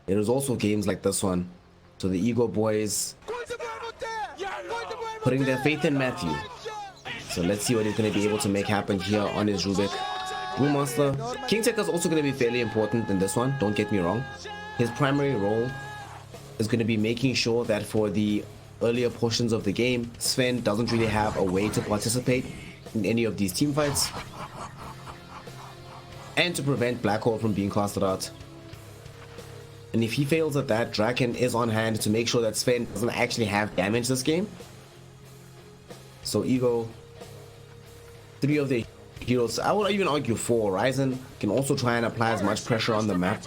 it was also games like this one. So the EgoBoys putting their faith in Matthew. So let's see what he's going to be able to make happen here on his Rubik. Brewmaster. King Tech is also going to be fairly important in this one, don't get me wrong. His primary role is going to be making sure that for the earlier portions of the game, Sven doesn't really have a way to participate in any of these team fights, and to prevent Black Hole from being casted out. And if he fails at that, Draken is on hand to make sure that Sven doesn't actually have damage this game. So Ego, 3 of the heroes, I would even argue 4. Ryzen can also try and apply as much pressure on the map.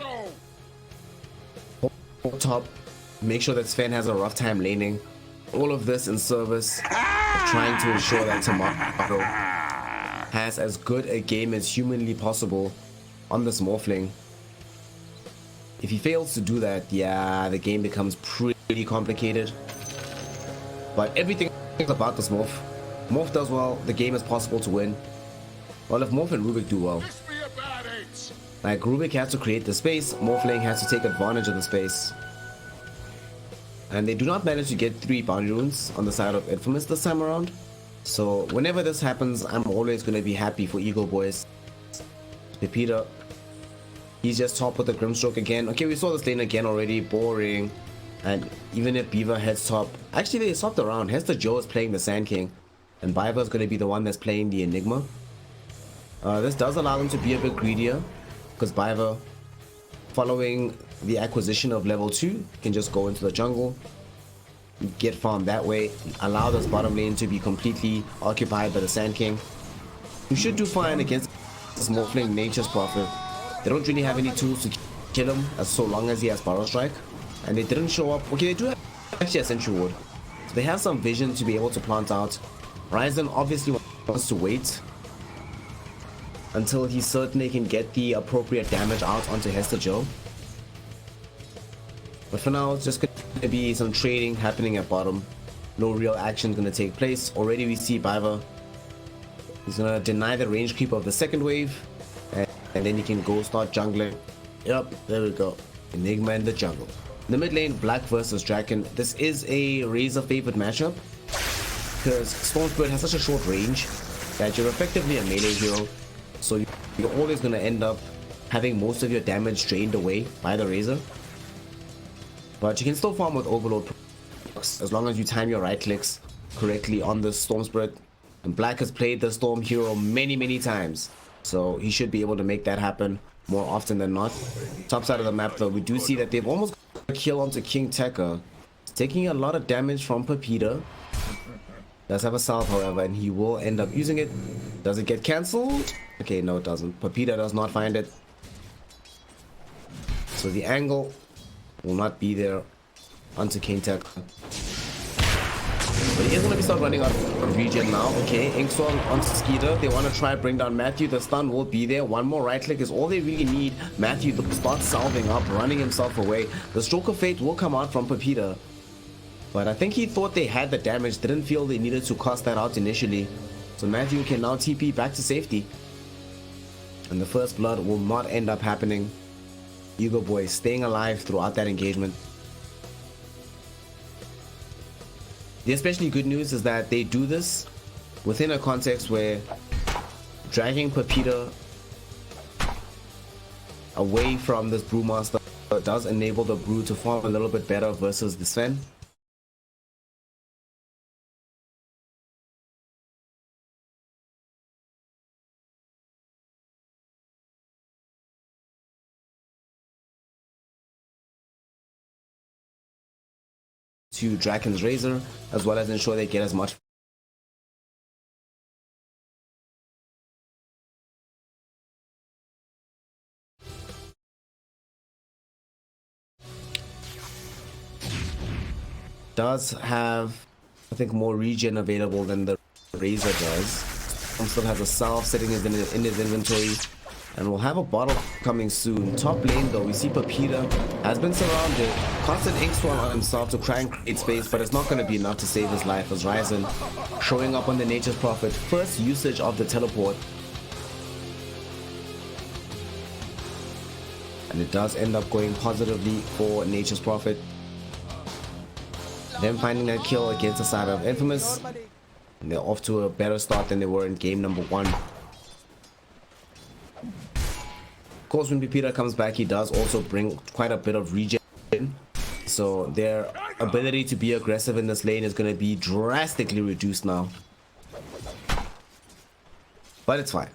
Hold top, make sure that Sven has a rough time laning. All of this in service of trying to ensure that Tomato has as good a game as humanly possible on this Morphling. If he fails to do that, yeah, the game becomes pretty complicated. But everything about this Morph. Morph does well, the game is possible to win. Well, if Morph and Rubik do well. Like, Rubik has to create the space, Morphling has to take advantage of the space. And they do not manage to get 3 boundary runes on the side of Infamous this time around. So whenever this happens, I'm always going to be happy for EgoBoys. Peter, he's just top with the Grimstroke again. Okay, we saw this lane again already, boring. And even if Beaver heads top, actually they swapped around. Hester Joe is playing the Sand King, and Beaver is going to be the one that's playing the Enigma. This does allow them to be a bit greedier, because Beaver, following the acquisition of level 2, can just go into the jungle, get farmed that way, allow this bottom lane to be completely occupied by the Sand King, who should do fine against this Morphling Nature's Prophet. They don't really have any tools to kill him, as so long as he has Power Strike, and they didn't show up. Okay, they do have actually a Sentry Ward, so they have some vision to be able to plant out. Ryzen obviously wants to wait until he certainly can get the appropriate damage out onto Hester Joe. But for now, it's just going to be some trading happening at bottom. No real action going to take place. Already we see Biver. He's going to deny the range creep of the second wave. And then he can go start jungling. Yep, there we go. Enigma in the jungle. In the mid lane, Black versus Draken. This is a Razor favorite matchup, because Storm Spirit has such a short range that you're effectively a melee hero. So you're always going to end up having most of your damage drained away by the Razor. But you can still farm with Overload as long as you time your right clicks correctly on the Storm Spirit. And Black has played the Storm hero many times, so he should be able to make that happen more often than not. Top side of the map though, we do see that they've almost got a kill onto King Tekka. He's taking a lot of damage from Pepita. Does have a salve however, and he will end up using it. Does it get cancelled? Okay, no it doesn't. Pepita does not find it. So the angle will not be there onto King Tech. But he is going to start running out of regen now. Okay, Inkswell onto Skeeter. They want to try bring down Matthew. The stun will be there. One more right click is all they really need. Matthew to start salving up, running himself away. The Stroke of Fate will come out from Pepita. But I think he thought they had the damage. Didn't feel they needed to cast that out initially. So Matthew can now TP back to safety. And the first blood will not end up happening. EgoBoys staying alive throughout that engagement. The especially good news is that they do this within a context where dragging Pepita away from this Brewmaster does enable the Brew to farm a little bit better versus the Sven. To Draken's Razor, as well as ensure they get as much does have, I think, more regen available than the Razor does. Still has a salve sitting in his inventory, and we'll have a bottle coming soon. Top lane though, we see Pepita has been surrounded. Constant Inkswell on himself to try and create space, but it's not going to be enough to save his life as Ryzen showing up on the Nature's Prophet. First usage of the teleport. and it does end up going positively for Nature's Prophet. Them finding that kill against the side of Infamous, and they're off to a better start than they were in game number 1. Of course, when Pepita comes back, he does also bring quite a bit of regen, so their ability to be aggressive in this lane is going to be drastically reduced now. But it's fine.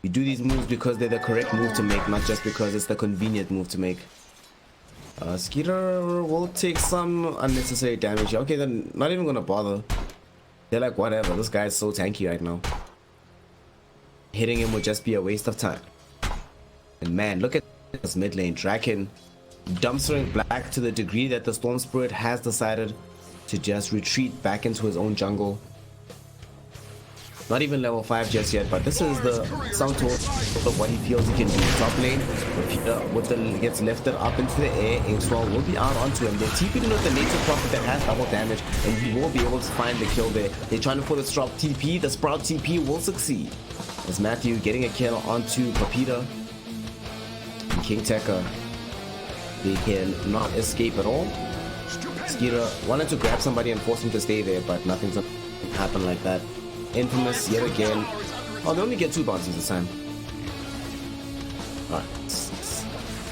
We do these moves because they're the correct move to make, not just because it's the convenient move to make. Skeeter will take some unnecessary damage. Okay, they're not even going to bother. They're like, whatever, this guy is so tanky right now. Hitting him would just be a waste of time. And man, look at this mid lane. Draken dumpstering Black to the degree that the Storm Spirit has decided to just retreat back into his own jungle. Not even level 5 just yet, but this is the sum total of what he feels he can do. Top lane, with the gets lifted up into the air, Inkswell will be out onto him. They're TP'ing with the Nature Prophet that has double damage, and he will be able to find the kill there. They're trying to put a Sprout TP. The Sprout TP will succeed. As Matthew getting a kill onto Pepita. And King Tekka, they cannot escape at all. Skeeter wanted to grab somebody and force him to stay there, but nothing's gonna happen like that. Infamous yet again. Oh, they only get 2 bounces this time. Alright.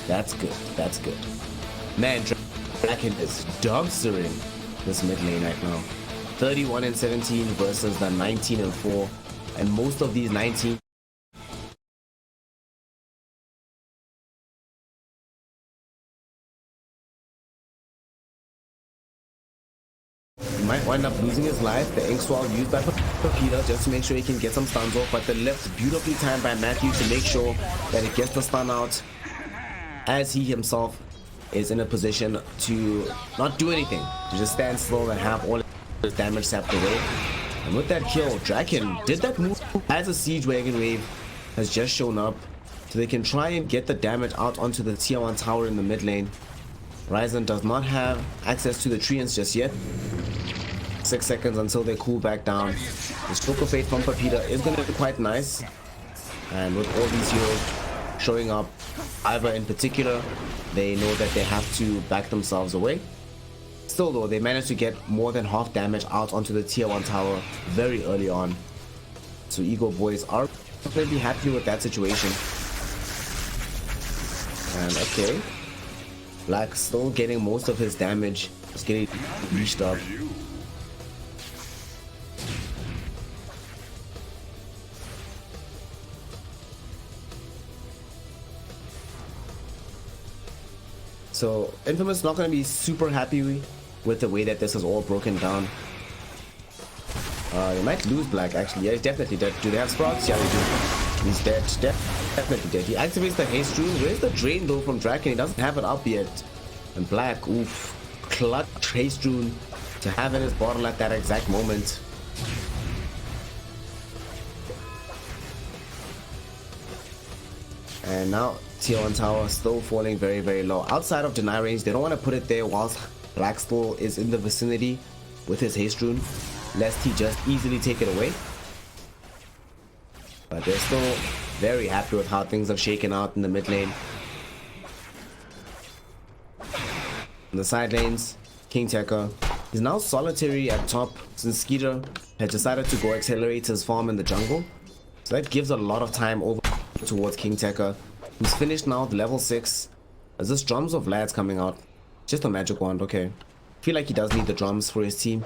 That's good. That's good. Man, Draken is dumpstering this mid lane right now. 31-17 versus the 19-4. And most of these 19 might wind up losing his life. The Inkswell used by Pepita just to make sure he can get some stuns off, but the lift beautifully timed by Matthew to make sure that it gets the stun out as he himself is in a position to not do anything, to just stand still and have all his damage sapped away. And with that kill, Draken did that move as a Siege Wagon Wave has just shown up, so they can try and get the damage out onto the tier 1 tower in the mid lane. Ryzen does not have access to the treants just yet. 6 seconds until they cool back down. The Stroke of Fate from Pepita is going to be quite nice. And with all these heroes showing up, Iva in particular, they know that they have to back themselves away. Still though, they managed to get more than half damage out onto the tier 1 tower very early on. So EgoBoys are going to be happy with that situation. And okay, Black still getting most of his damage, just getting reached up. So Infamous not going to be super happy with the way that this is all broken down. They might lose Black actually. Yeah, he's definitely dead. Do they have sprouts? Yeah, they do. He's dead. Definitely dead. He activates the haste rune. Where's the drain though from Draken? He doesn't have it up yet. And Black, oof, clutch haste rune to have in his bottle at that exact moment. And now tier 1 tower still falling very, very low. Outside of deny range, they don't want to put it there whilst Black still is in the vicinity with his haste rune, lest he just easily take it away. But they're still very happy with how things have shaken out in the mid lane. In the side lanes, King Tekka is now solitary at top since Skeeter has decided to go accelerate his farm in the jungle. So that gives a lot of time over towards King Tekka, who's finished now at level 6. Is this drums of lads coming out? Just a magic wand, okay. I feel like he does need the drums for his team.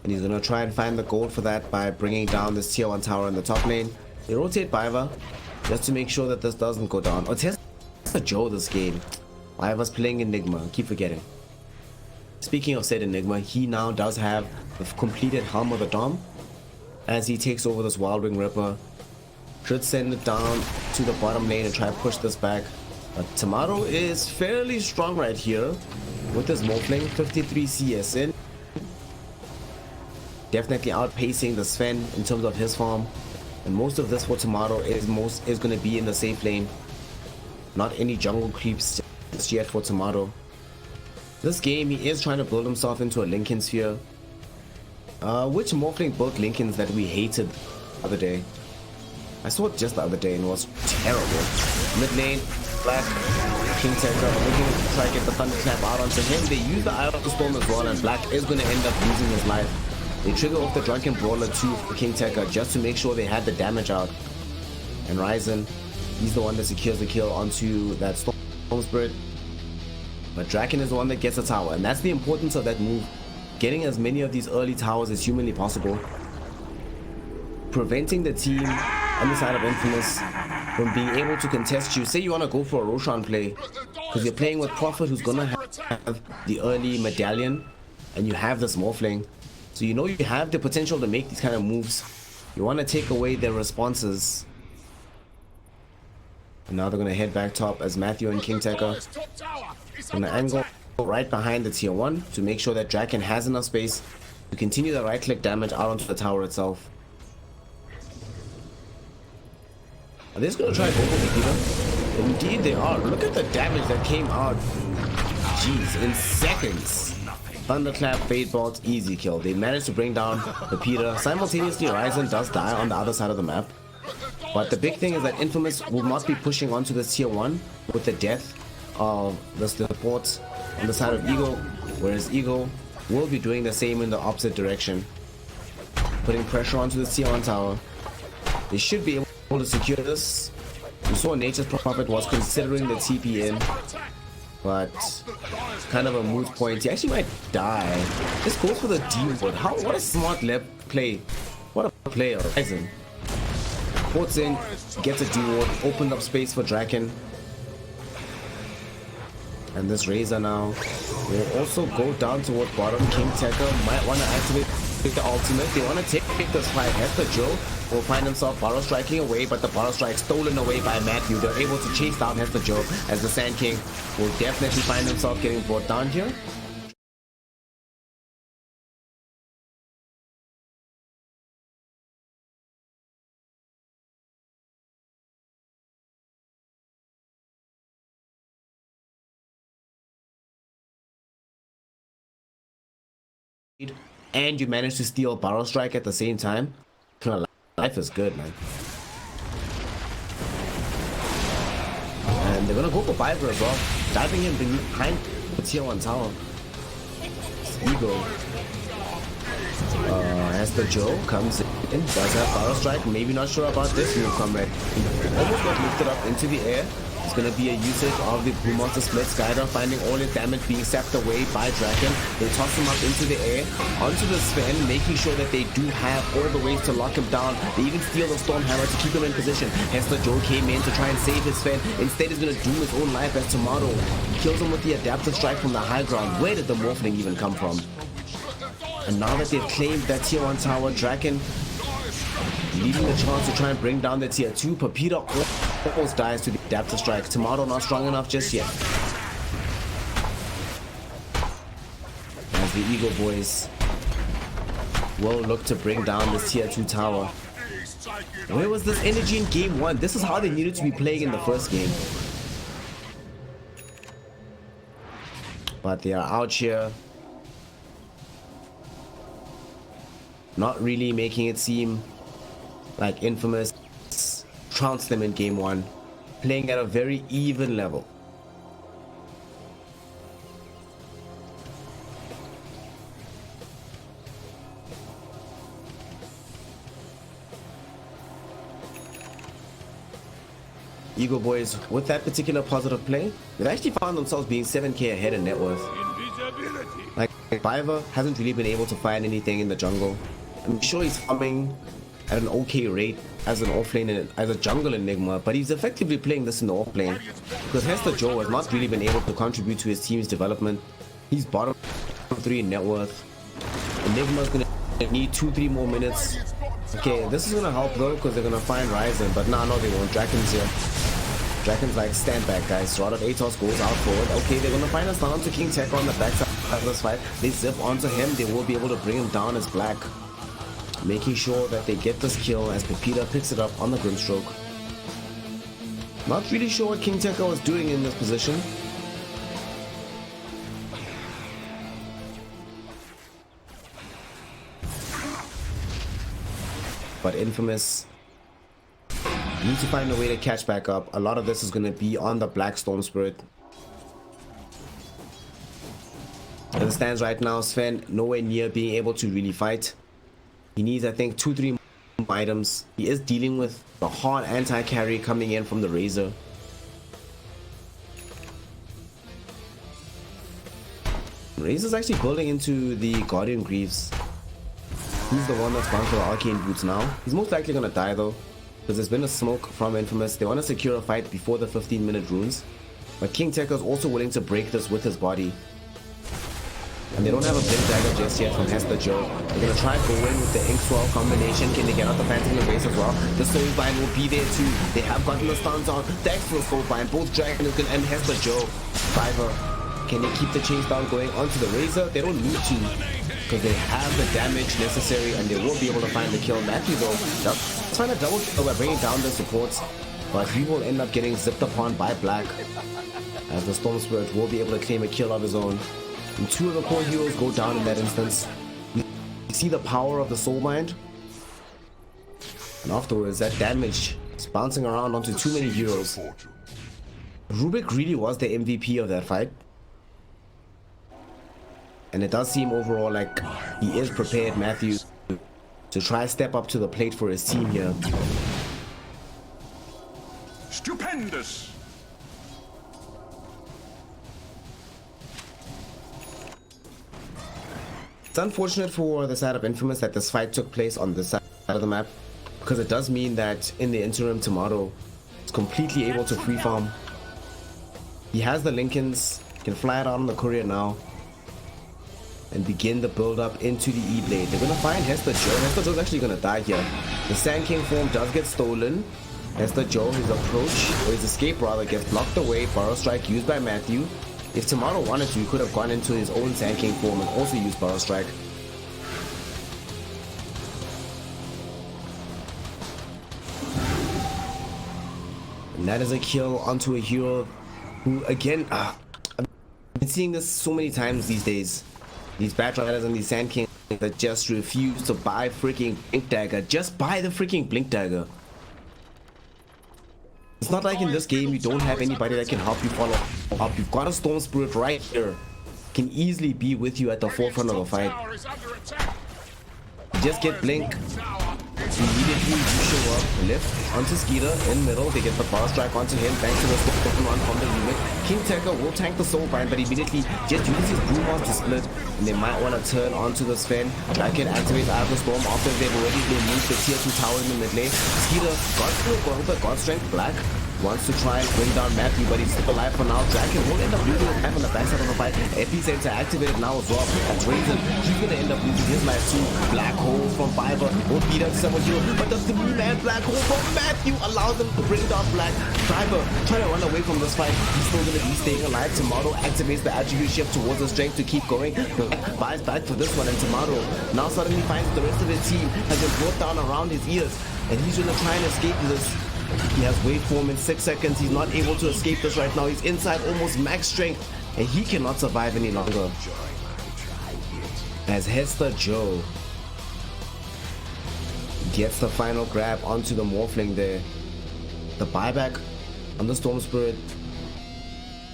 And he's gonna try and find the gold for that by bringing down this tier 1 tower in the top lane. They rotate Iva just to make sure that this doesn't go down. Oh, it's a Joe this game. Iva's playing Enigma, keep forgetting. Speaking of said Enigma, he now does have the completed Helm of the Dom as he takes over this Wild Wing Ripper. Should send it down to the bottom lane and try to push this back. But Tomato is fairly strong right here with his Morphling, 53 CS in. Definitely outpacing the Sven in terms of his farm. And most of this for Tomato is going to be in the safe lane. Not any jungle creeps just yet for Tomato. This game, he is trying to build himself into a Lincoln Sphere. Which Morphling built Lincolns that we hated the other day? I saw it just the other day and it was terrible. Mid lane, Black, King Tetra looking to try to get the Thunderclap out onto him. They use the Eye of the Storm as well, and Black is going to end up losing his life. They trigger off the Drunken Brawler to King Tetra just to make sure they had the damage out. And Ryzen, he's the one that secures the kill onto that Storm Spirit. But Draken is the one that gets the tower, and that's the importance of that move. Getting as many of these early towers as humanly possible. Preventing the team on the side of Infamous from being able to contest you. Say you want to go for a Roshan play, because you're playing with Prophet, who's going to have the early medallion, and you have this Morphling. So you know you have the potential to make these kind of moves. You want to take away their responses. And now they're going to head back top as Matthew and King Tekka going to angle right behind the tier 1 to make sure that Draken has enough space to continue the right click damage out onto the tower itself. Are they just going to try to go for the Peter? Indeed they are. Look at the damage that came out. Jeez, in seconds. Thunderclap, Fade Bolt, easy kill. They managed to bring down the Peter. Simultaneously, Ryzen does die on the other side of the map. But the big thing is that Infamous will not be pushing onto this tier 1 with the death of the support on the side of Ego, whereas Ego will be doing the same in the opposite direction, putting pressure onto the tier 1 tower. They should be able to secure this. We saw Nature's Prophet was considering the TP in, but kind of a moot point. He actually might die. This goes for the D-ward. What a smart left play. What a player. Ryzen ports in, gets a D-ward, opened up space for Draken. And this Razor now will also go down toward bottom. King Tekka might want to activate the ultimate. They want to take this fight. Hester Joe will find himself Barrow striking away, but the Barrow strike stolen away by Matthew. They're able to chase down Hester Joe as the Sand King will definitely find himself getting brought down here. And you manage to steal Barrow Strike at the same time. Life is good, man. And they're gonna go for Viper as well, diving in behind the tier 1 tower. Ego. As the Joe comes in, does have Barrow Strike. Maybe not sure about this move, comrade. Almost got lifted up into the air. It's going to be a usage of the Blue Monster Split. Skyder finding all his damage being sapped away by Draken. They toss him up into the air, onto the Sven, making sure that they do have all the ways to lock him down. They even steal the Storm Hammer to keep him in position. Hester Joe came in to try and save his Sven. Instead, he's going to doom his own life as Tomato kills him with the Adaptive Strike from the high ground. Where did the Morphling even come from? And now that they've claimed that tier 1 tower, Draken leaving the chance to try and bring down the tier 2. Pepita almost dies to the Adaptive Strike. Tomato not strong enough just yet. As the EgoBoys will look to bring down this tier 2 tower. Where was this energy in game 1? This is how they needed to be playing in the first game. But they are out here, not really making it seem like Infamous trounced them in game 1, playing at a very even level. EgoBoys, with that particular positive play, they've actually found themselves being 7k ahead in net worth. Like, Viver hasn't really been able to find anything in the jungle. I'm sure he's farming at an okay rate as an offlane and as a jungle Enigma, but he's effectively playing this in the offlane because Hester Joe has not really been able to contribute to his team's development. He's bottom 3 in net worth. Enigma's gonna need 2-3 more minutes. Okay, this is gonna help though because they're gonna find Ryzen, but no, they won't. Draken's here. Draken's like, stand back, guys. Rod of Atos goes out forward. Okay, they're gonna find a stun onto King Tekka on the backside of this fight. They zip onto him. They will be able to bring him down as Black, making sure that they get this kill as Pepita picks it up on the Grimstroke. Not really sure what King Tekka was doing in this position. but Infamous need to find a way to catch back up. A lot of this is going to be on the Black Storm Spirit. As it stands right now, Sven nowhere near being able to really fight. He needs, I think, 2-3 items. He is dealing with the hard anti-carry coming in from the Razor. Razor's actually building into the Guardian Greaves. He's the one that's gone for the Arcane Boots now. He's most likely gonna die though, because there's been a smoke from Infamous. They want to secure a fight before the 15-minute runes. But King Tekka is also willing to break this with his body. And they don't have a Blink Dagger just yet from Hester Joe. They're gonna try to go in with the Ink Swirl combination. Can they get out the Phantom base as well? The Soulbind will be there too. They have gotten the stuns on. Thanks for the Soulbind. Both Dragon and Hester Joe. Fiverr. Can they keep the chase down going onto the Razor? They don't need to, because they have the damage necessary and they will be able to find the kill. Matthew though, that's trying to double kill by bringing down the supports, but he will end up getting zipped upon by Black, as the Storm Spirit will be able to claim a kill of his own. And 2 of the core heroes go down in that instance. You see the power of the Soulbind, and afterwards that damage is bouncing around onto too many heroes. Rubik really was the MVP of that fight. And it does seem overall like he is prepared, Matthew, to try step up to the plate for his team here. Stupendous! It's unfortunate for the side of Infamous that this fight took place on this side of the map, because it does mean that in the interim, Tomato is completely able to free farm. He has the Lincolns, can fly it out on the courier now, and begin the build up into the E-Blade. They're gonna find Hester Joe. Hester Joe's actually gonna die here. The Sand King form does get stolen. Hester Joe, his approach, or his escape rather, gets blocked away. Burrow Strike used by Matthew. If Tomato wanted to, he could have gone into his own Sand King form and also used Burrow Strike. And that is a kill onto a hero who, again, I've been seeing this so many times these days. These Bat Riders and these Sand Kings that just refuse to buy freaking Blink Dagger. Just buy the freaking Blink Dagger. It's not like in this game you don't have anybody that can help you follow up. You've got a Storm Spirit right here. Can easily be with you at the forefront of the fight. You just get Blink. Immediately you show up left onto Skeeter in middle. They get the power strike onto him thanks to the spoken run from the remake. King Tekka will tank the Soulbind, but immediately just uses his Brewmaster to split, and they might want to turn onto the Sven. Draken activates Eye of the Storm after they've already removed the tier 2 tower in the mid lane. Skeeter got through a God Strength. Black wants to try and bring down Matthew, but he's still alive for now. Draken will end up losing his life on the backside of the fight. EPICENTER activated now as well. That's Raven. He's gonna end up losing his life too. Black Hole from Fiverr will beat up someone here, but the 3-man Black Hole from Matthew allows them to bring down Black. Fiverr trying to run away from this fight. He's still gonna be staying alive. Tomato activates the attribute shift towards the strength to keep going. Buys back for this one, and Tomato now suddenly finds the rest of his team has been brought down around his ears, and he's gonna try and escape this. He has waveform in 6 seconds. He's not able to escape this right now. He's inside almost max strength, and he cannot survive any longer. As Hester Joe gets the final grab onto the Morphling there. The buyback on the Storm Spirit.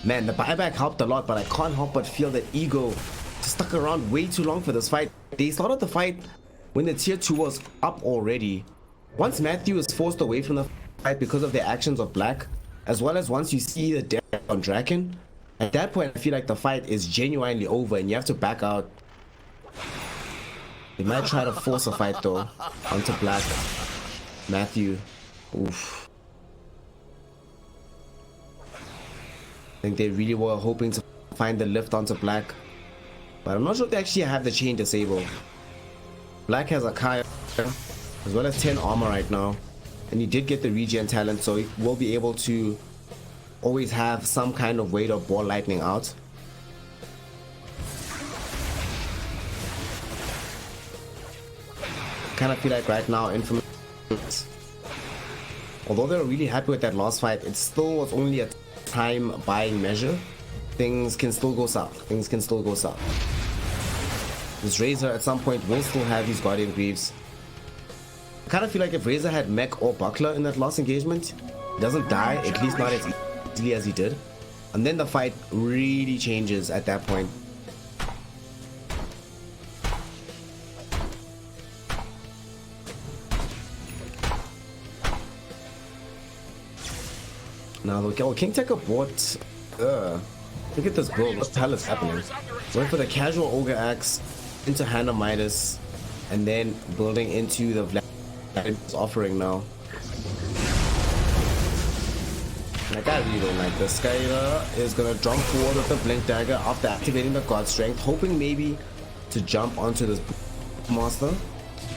Man, the buyback helped a lot, but I can't help but feel that Ego stuck around way too long for this fight. They started the fight when the tier 2 was up already. Once Matthew is forced away from the fight because of the actions of Black, as well as once you see the death on Draken, at that point I feel like the fight is genuinely over and you have to back out. They might try to force a fight though onto Black. Matthew, oof. I think they really were hoping to find the lift onto Black, but I'm not sure if they actually have the chain disable. Black has a Kaya as well as 10 armor right now, and he did get the regen talent, so he will be able to always have some kind of way to ball lightning out. Kind of feel like right now Infamous, although they were really happy with that last fight, it still was only a time buying measure. Things can still go south. Things can still go south. This Razor at some point will still have these Guardian Greaves. kind of feel like if Razor had mech or buckler in that last engagement, he doesn't die, at least not as easily as he did. And then the fight really changes at that point. Now look, oh, King Tekka bought. Look at this build. What the hell is happening? Went for the casual Ogre Axe into Hand of Midas, and then building into the Vlad's offering now. Like, I really don't like this. Skyler is gonna jump forward with the Blink Dagger after activating the God Strength, hoping maybe to jump onto this Master.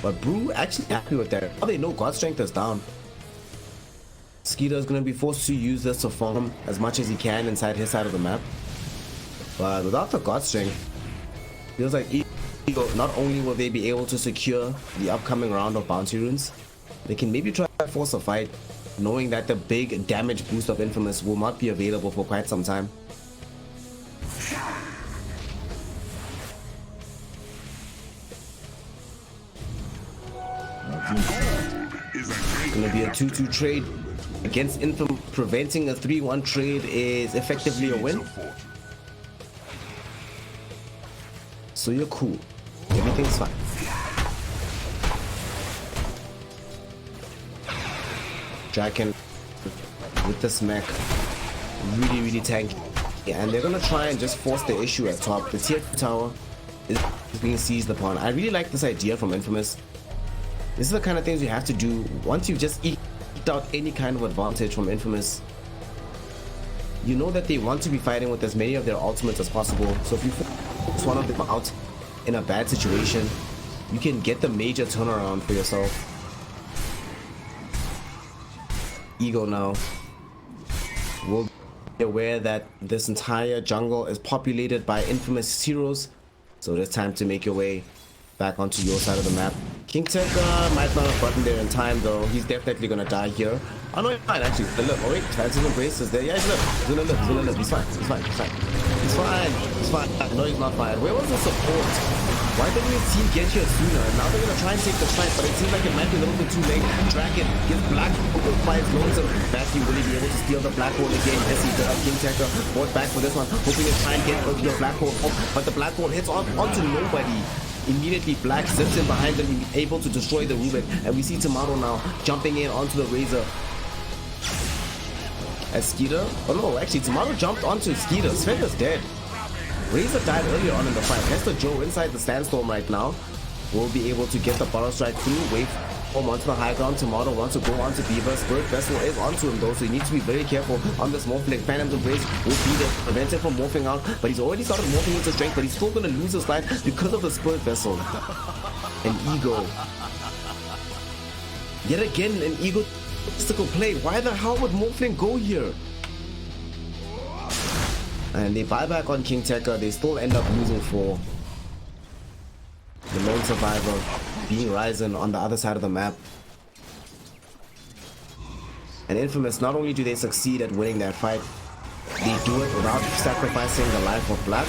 But Brew actually happy with that. Oh, they know God Strength is down. Skeeter is going to be forced to use this to farm as much as he can inside his side of the map. But without the God Strength, feels like not only will they be able to secure the upcoming round of bounty runes, they can maybe try to force a fight, knowing that the big damage boost of Infamous will not be available for quite some time. It's going to be a 2-2 trade. Against Infam, preventing a 3-1 trade is effectively a win. So you're cool. Everything's fine. Draken with this mech. Really tanky. Yeah, and they're gonna try and just force the issue at top. The tier 2 tower is being seized upon. I really like this idea from Infamous. This is the kind of things you have to do once you've just out any kind of advantage from Infamous. You know that they want to be fighting with as many of their ultimates as possible, so if you force one of them out in a bad situation, you can get the major turnaround for yourself. Ego now will be aware that this entire jungle is populated by Infamous heroes, so it's time to make your way back onto your side of the map. King Tekka might not have gotten there in time though. He's definitely gonna die here. Oh no, he's fine actually. Oh wait, Phantom Embrace is there. Yeah, he's gonna live. He's fine. He's fine. No, he's not fine. Where was the support? Why didn't his team get here sooner? Now they're gonna try and take the fight, but it seems like it might be a little bit too late. Dragon gets Black Hole, finds lonesome. Matthew, will he be able to steal the Black Hole again? Yes, he does. King Tekka bought back for this one, hoping to try and get the Black Hole off, but the Black Hole hits onto nobody. Immediately Black zips in behind them, able to destroy the Rubik, and we see Tomato now jumping in onto the Razor. As Skeeter, oh no, actually Tomato jumped onto Skeeter. Svender's dead. Razor died earlier on in the fight. Hester Joe inside the Sandstorm right now will be able to get the Battle Strike through. Wave onto the high ground. Tomato wants to go onto Beaver. Spirit Vessel is onto him though, so he needs to be very careful on this morph. Like Phantom's Embrace will be there to prevent him from morphing out, but he's already started morphing into strength, but he's still going to lose his life because of the Spirit Vessel. An Ego. Yet again, an egotistical play. Why the hell would Morphling go here? And they buy back on King Tekka. They still end up losing for the lone survivor being Ryzen on the other side of the map. And Infamous, not only do they succeed at winning that fight, they do it without sacrificing the life of Black.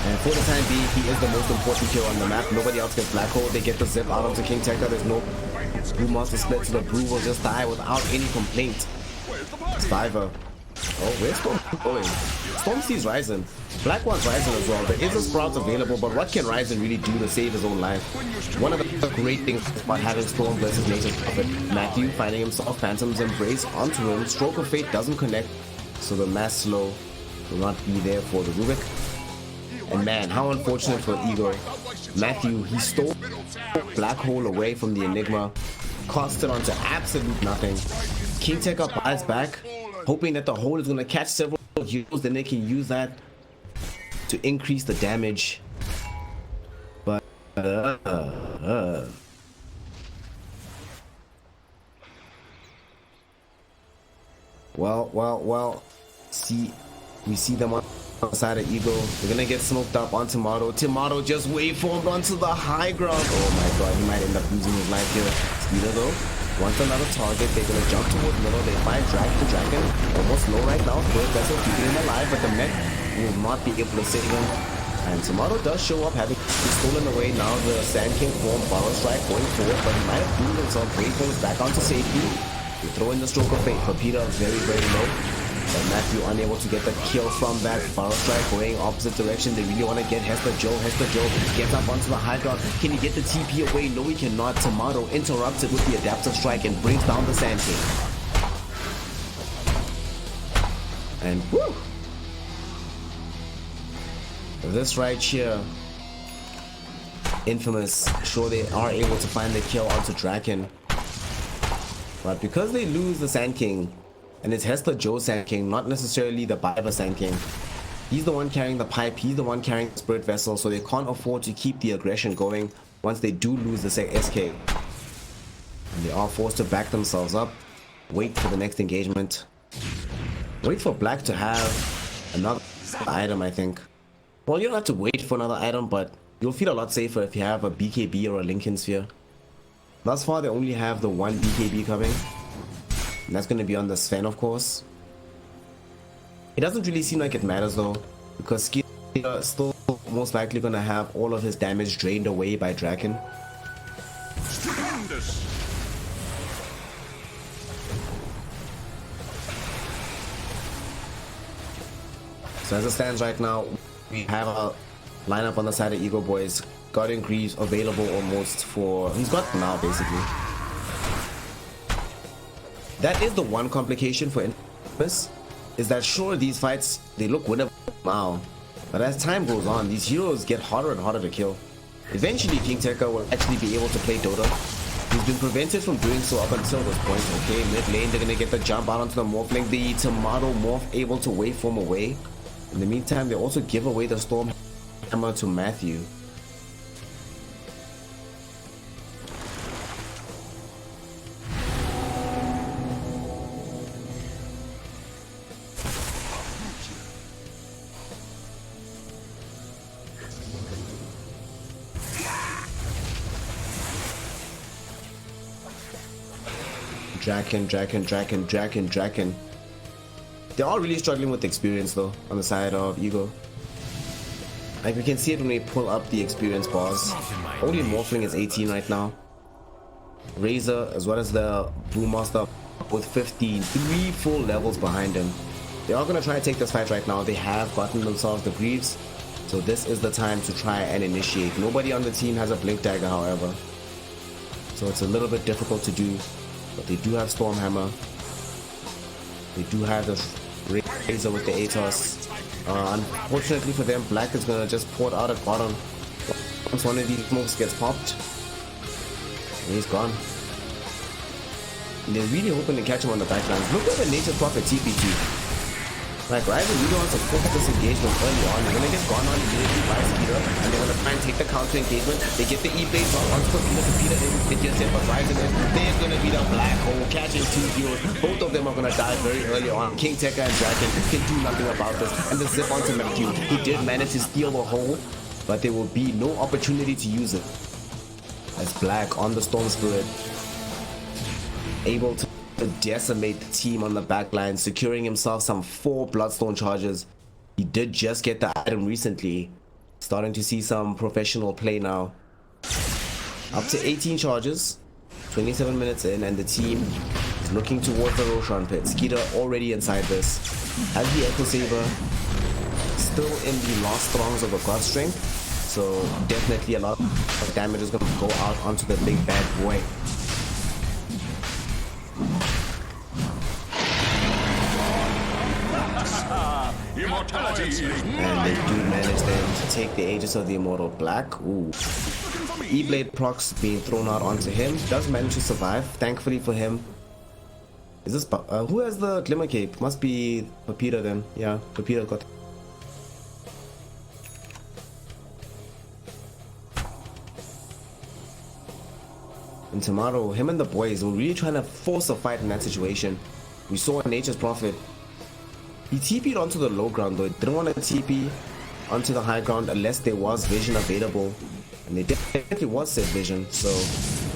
And for the time being, he is the most important kill on the map. Nobody else gets Black Hole. They get the zip out onto King Tekka. There's no Brew Monster split, so the Brew will just die without any complaint. Survivor. Oh, where's Storm going? Storm sees Ryzen. Black wants Ryzen as well. There is a Sprout available, but what can Ryzen really do to save his own life? One of the great things about having Storm versus Nature's Prophet. Matthew finding himself Phantom's Embrace onto him. Stroke of Fate doesn't connect, so the mass slow will not be there for the Rubik. And man, how unfortunate for Ego. Matthew, he stole Black Hole away from the Enigma, cost it onto absolute nothing. King Tekka buys back, hoping that the hole is going to catch several heroes, then they can use that to increase the damage. But well, we see them on the side of Ego. They're gonna get smoked up on Tomato. Tomato just waveformed onto the high ground. Oh my god, he might end up losing his life here. Skeeter though wants another target. They're gonna jump towards middle. They find the Dragon almost low right now. Spirit Vessel keeping him alive, but the mech will not be able to save him. And Tomato does show up, having stolen away now the Sand King form Barrel Strike going forward, but he might have doomed himself. Great forms back onto safety. We throw in the Stroke of Fate. For Peter, very, very low. But Matthew unable to get the kill from that. Barrel Strike going opposite direction. They really want to get Hester Joe. Hester Joe gets up onto the high ground. Can he get the TP away? No, he cannot. Tomato interrupts it with the Adaptive Strike and brings down the Sand King. And woo! This right here, Infamous, sure they are able to find the kill onto Draken. But because they lose the Sand King, and it's Hester Joe Sand King, not necessarily the Biver Sand King. He's the one carrying the pipe, he's the one carrying the Spirit Vessel, so they can't afford to keep the aggression going once they do lose the SK. And they are forced to back themselves up, wait for the next engagement. Wait for Black to have another item, I think. Well, you don't have to wait for another item, but you'll feel a lot safer if you have a BKB or a Lincoln Sphere. Thus far, they only have the one BKB coming. And that's going to be on the Sven, of course. It doesn't really seem like it matters, though, because Skid is still most likely going to have all of his damage drained away by Draken. Stupendous. So as it stands right now, we have a lineup on the side of EgoBoys. Guardian Greaves available almost for... He's got now, basically. That is the one complication for Infamous, is that sure, these fights, they look winnable now. But as time goes on, these heroes get harder and harder to kill. Eventually, King Tekka will actually be able to play Dota. He's been prevented from doing so up until this point. Okay, mid lane, they're going to get the jump out onto the Morph link. The Tomato Morph able to waveform away. In the meantime, they also give away the Storm Hammer to Matthew. Draken. They are really struggling with experience though on the side of Ego. Like we can see it when we pull up the experience bars. Only Morphling is 18 right now. Razor as well as the Brewmaster with 15, 3 full levels behind him. They are going to try to take this fight right now. They have gotten themselves the Greaves, so this is the time to try and initiate. Nobody on the team has a Blink Dagger, however, so it's a little bit difficult to do. But they do have Stormhammer. They do have the Razor with the Atos. Unfortunately for them, Black is gonna just port out at bottom. Once one of these smokes gets popped, and he's gone. And they're really hoping to catch him on the backlines. Look at the Nature Prophet TPT. Like Ryzen really wants to focus this engagement early on. They're gonna get gone on immediately by Speeder, and they're gonna try and take the counter engagement. They get the E-Blade onto Peter. It gets hit, but Ryzen is. There's gonna be the black hole catching 2 heroes. Both of them are gonna die very early on. King Tekka and Draken can do nothing about this. And the zip onto Matthew, who did manage to steal the hole, but there will be no opportunity to use it. As Black on the Storm Spirit, able to decimate the team on the backline, securing himself some 4 Bloodstone charges. He did just get the item recently. Starting to see some professional play now. Up to 18 charges, 27 minutes in, and the team is looking towards the Roshan pit. Skeeter already inside this. Has the Echo Saber, still in the last throngs of a God Strength, so definitely a lot of damage is going to go out onto the big bad boy. And they do manage then to take the Aegis of the Immortal. Black, ooh. E-Blade procs being thrown out onto him. Does manage to survive, thankfully for him. Is this, who has the Glimmer Cape? Must be Papita then. Yeah, Papita got. And Tomato, him and the boys were really trying to force a fight in that situation. We saw Nature's Prophet. He TP'd onto the low ground though. He didn't want to TP onto the high ground unless there was vision available. And there definitely was said vision, so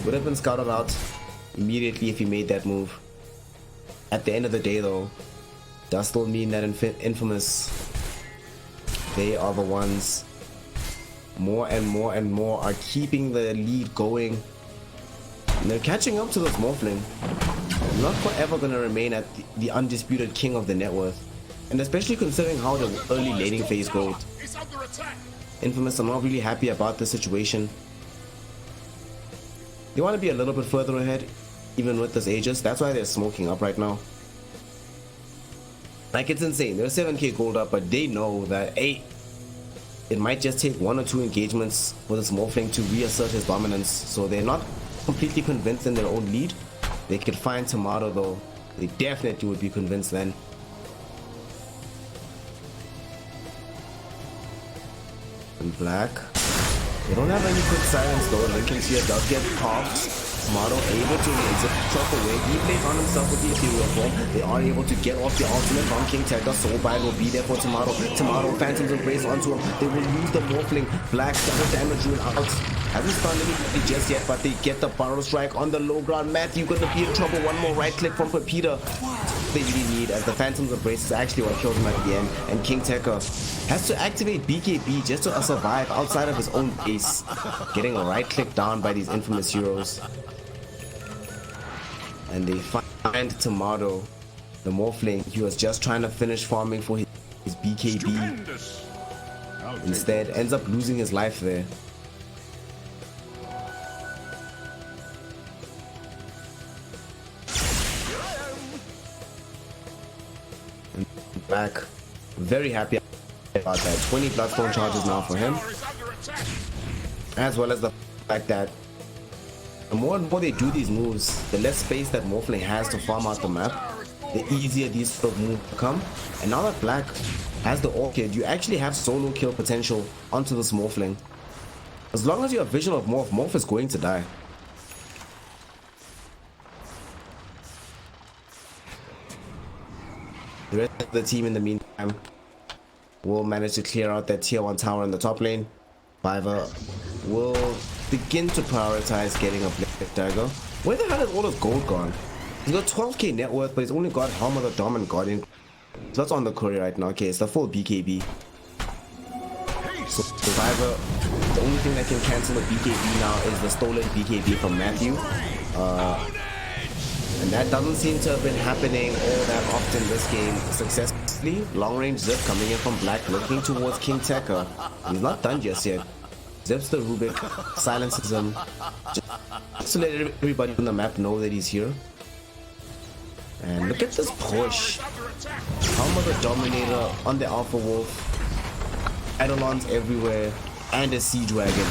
would have been scouted out immediately if he made that move. At the end of the day though, does still mean that Infamous, they are the ones more and more and more are keeping the lead going. And they're catching up to this Morphling. Not forever gonna remain at the undisputed king of the net worth. And especially considering how the early laning phase goes. Infamous are not really happy about the situation. They want to be a little bit further ahead, even with this Aegis. That's why they're smoking up right now. Like, it's insane. They're 7k gold up, but they know that, hey, it might just take 1 or 2 engagements for this Morphling to reassert his dominance. So they're not completely convinced in their own lead. They could find Tomato though. They definitely would be convinced then. And Black. They don't have any quick silence though. Lincoln's here does get popped. Tomato able to zip truck away. He plays on himself with the ethereal form. They are able to get off the ultimate from King Tekka. Soulbind will be there for Tomato. Tomato Phantom's Embrace onto him. They will lose the Morphling. Black double damage rule out. Hasn't stunned anybody just yet, but they get the Burrow Strike on the low ground. Matthew gonna be in trouble. One more right click from Peter. They really need, as the Phantom's Embrace is actually what killed him at the end. And King Tekka has to activate BKB just to survive outside of his own base. Getting a right click down by these infamous heroes. And they find Tomato, the Morphling. He was just trying to finish farming for his BKB. Instead, ends up losing his life there. And Black, very happy about that. 20 Bloodstone charges now for him. As well as the fact that the more and more they do these moves, the less space that Morphling has to farm out the map, the easier these sort of moves become. And now that Black has the Orchid, you actually have solo kill potential onto this Morphling. As long as you have vision of Morph, Morph is going to die. The rest of the team in the meantime will manage to clear out that tier 1 tower in the top lane. Fiverr will begin to prioritize getting a Black Dagger. Where the hell is all his gold gone? He's got 12k net worth, but he's only got Helm of the Dom and Guardian. So that's on the courier right now. Okay, it's the full BKB. So Survivor, the only thing that can cancel the BKB now is the stolen BKB from Matthew. And that doesn't seem to have been happening all that often this game successfully. Long range Zip coming in from Black, looking towards King Tekka. He's not done just yet. Zips the Rubik, silences him, just to let everybody on the map know that he's here. And look at this push. Helm of the Dominator on the Alpha Wolf, Eidolons everywhere, and a Siege Wagon.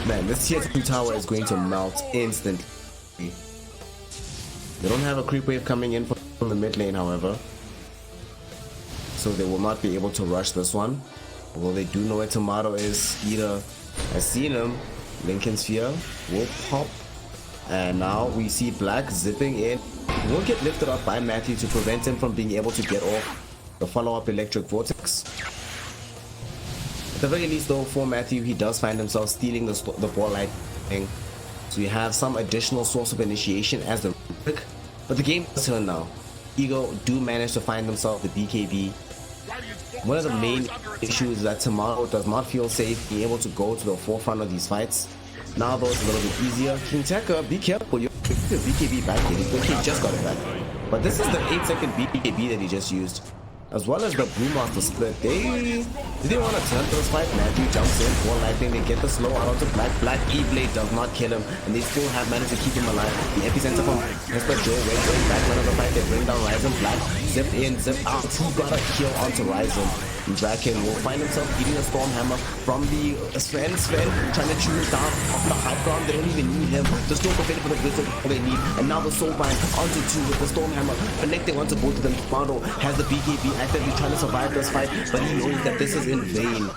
Man, this tier 2 tower is going to melt instantly. They don't have a creep wave coming in from the mid lane, however, so they will not be able to rush this one. Although they do know where Tomato is. Either has seen him. Lincoln Sphere will pop, and now we see Black zipping in. Will get lifted up by Matthew to prevent him from being able to get off the follow-up Electric Vortex. At the very least though, for Matthew, he does find himself stealing the ball lightning, so you have some additional source of initiation as the Rubik. But the game is turned now. Ego do manage to find themselves the BKB. One of the main issues is that Tomato does not feel safe being able to go to the forefront of these fights. Now though, it's a little bit easier. King Tekka, be careful, your BKB back here. He just got it back. But this is the 8-second BKB that he just used. As well as the Brewmaster split. They didn't want to turn to this fight. Matthew jumps in, ball lightning, they get the slow out onto Black. Black E-Blade does not kill him, and they still have managed to keep him alive. The epicenter from Mr. Joe went going back one of the fight. They bring down Ryzen. Black zipped in, zipped out. He got a kill onto Ryzen. Draken will find himself eating a Stormhammer from the Sven, trying to choose down off the high ground. They don't even need him. The Storm Prophet for the Blizzard, all they need. And now the Soulbind onto 2 with the Stormhammer, connecting onto both of them. Tomato has the BKB actively trying to survive this fight, but he knows that this is in vain.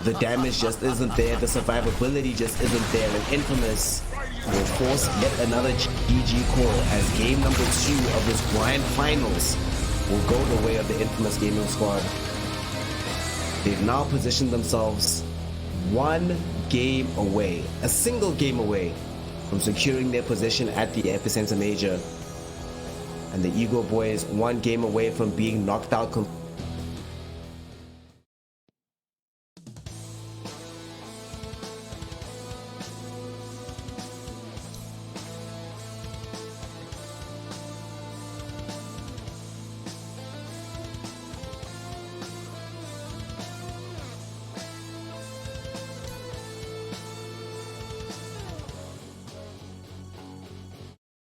The damage just isn't there. The survivability just isn't there. And Infamous will force yet another GG call as game number 2 of this Grand Finals will go the way of the Infamous Gaming Squad. They've now positioned themselves one game away, a single game away from securing their position at the Epicenter Major. And the EgoBoys one game away from being knocked out completely.